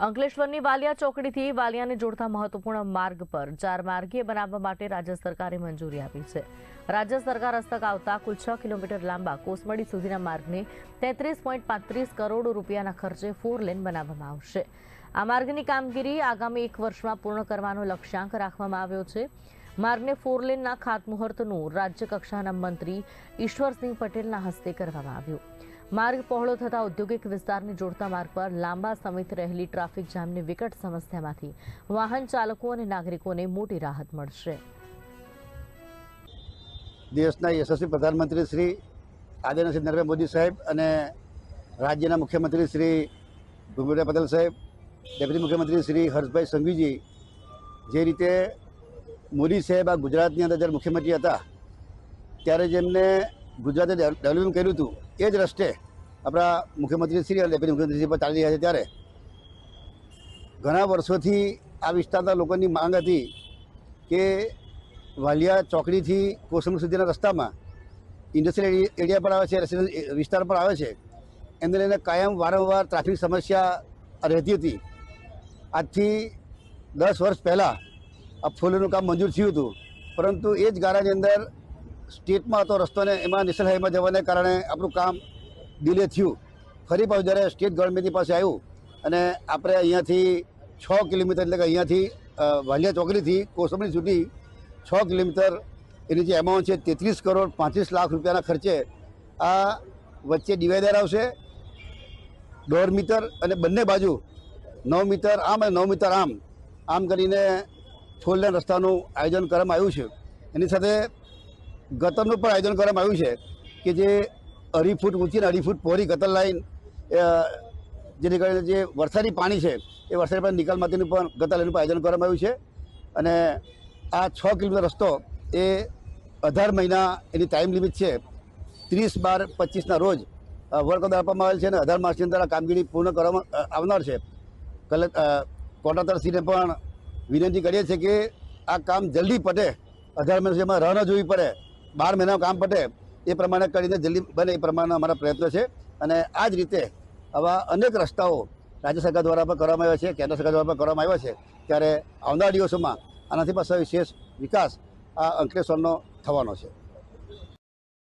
અંકલેશ્વરની વાલિયા ચોકડીથી વાલિયાને જોડતા મહત્વપૂર્ણ માર્ગ પર 4 માર્ગીય બનાવવા માટે રાજ્ય સરકારે મંજૂરી આપી છે। રાજ્ય સરકાર હસ્તક આવતા કુલ 6 કિલોમીટર લાંબા કોસમડી સુધીના માર્ગને 33.35 કરોડ રૂપિયાના ખર્ચે 4 લેન બનાવવામાં આવશે। આ માર્ગની કામગીરી આગામી 1 વર્ષમાં પૂર્ણ કરવાનો લક્ષ્યાંક રાખવામાં આવ્યો છે। માર્ગને 4 લેનના ખાતમુહૂર્તનું રાજ્ય કક્ષાના મંત્રી ઈશ્વરસિંહ પટેલના હસ્તે કરવામાં આવ્યું। मार्ग पहोळो थता औद्योगिक विस्तारने जोड़ता मार्ग पर लांबा समयથી રહેલી ટ્રાફિક જામની વિકટ સમસ્યામાંથી વાહન ચાલકો અને નાગરિકોને મોટી રાહત મળશે। દેશના યશસ્વી પ્રધાનમંત્રી શ્રી આદરણીય શ્રી નરેન્દ્ર મોદી સાહેબ અને રાજ્યના મુખ્યમંત્રી શ્રી ભૂપેન્દ્ર પટેલ સાહેબ, ડેપ્યુટી મુખ્યમંત્રી શ્રી હર્ષભાઈ સંઘવીજી જે રીતે મોદી સાહેબ આ ગુજરાતની અંદર જ્યારે મુખ્યમંત્રી હતા ત્યારે જેમને ગુજરાતે ડેવલપમેન્ટ કર્યું હતું એ જ રસ્તે આપણા મુખ્યમંત્રી શ્રી અને ડેપ્યુટી મુખ્યમંત્રી શ્રી પર ચાલી રહ્યા છે। ત્યારે ઘણા વર્ષોથી આ વિસ્તારના લોકોની માંગ હતી કે વાલિયા ચોકડીથી કોસમડી સુધીના રસ્તામાં ઇન્ડસ્ટ્રીયલ એરિયા પર આવે છે, રેસિડેન્શિયલ વિસ્તાર પર આવે છે, એને લઈને કાયમ વારંવાર ટ્રાફિક સમસ્યા રહેતી હતી। આજથી 10 વર્ષ પહેલાં આ ફોરલેનનું કામ મંજૂર થયું હતું, પરંતુ એ જ ગાળાની અંદર સ્ટેટમાં હતો રસ્તો ને એમાં નેશનલ હાઈવેમાં જવાને કારણે આપણું કામ ડિલે થયું। ફરી પાછું જ્યારે સ્ટેટ ગવર્મેન્ટની પાસે આવ્યું અને આપણે અહીંયાથી 6 કિલોમીટર એટલે કે અહીંયાથી વાલિયા ચોકડીથી કોસમડી સુધી 6 કિલોમીટર એની જે એમાઉન્ટ છે 33 કરોડ 35 લાખ રૂપિયાના ખર્ચે આ વચ્ચે ડિવાઈડર આવશે 1.5 મીટર અને બંને બાજુ 9 મીટર આમ અને 9 મીટર આમ કરીને 4 લેન રસ્તાનું આયોજન કરવામાં આવ્યું છે। એની સાથે ગટરનું પણ આયોજન કરવામાં આવ્યું છે કે જે 2.5 ફૂટ ઊંચી અને 2.5 ફૂટ પહોળી ગટર લાઈન જેને કારણે જે વરસાદી પાણી છે એ વરસાદી પાણી નિકાલ માટેનું પણ ગટર લાઈનનું પણ આયોજન કરવામાં આવ્યું છે। અને આ 6 કિલોમીટર રસ્તો એ 18 મહિના એની ટાઈમ લિમિટ છે। 30/12/25ના રોજ વર્ક ઓર્ડર આપવામાં આવેલ છે અને 18 માસની અંદર આ કામગીરી પૂર્ણ કરવામાં આવનાર છે। કોન્ટ્રાક્ટરશ્રીને પણ વિનંતી કરીએ છીએ કે આ કામ જલ્દી પતે, 18 મહિના જેમાં રાહ ન જોવી પડે, 12 મહિનાનું કામ પતે એ પ્રમાણે કરીને જલ્દી બને એ પ્રમાણે અમારા પ્રયત્ન છે। અને આ જ રીતે આવા અનેક રસ્તાઓ રાજ્ય સરકાર દ્વારા પણ કરવામાં આવ્યા છે, કેન્દ્ર સરકાર દ્વારા પણ કરવામાં આવ્યા છે। ત્યારે આવનારા દિવસોમાં આનાથી પણ વિશેષ વિકાસ આ અંકલેશ્વરનો થવાનો છે।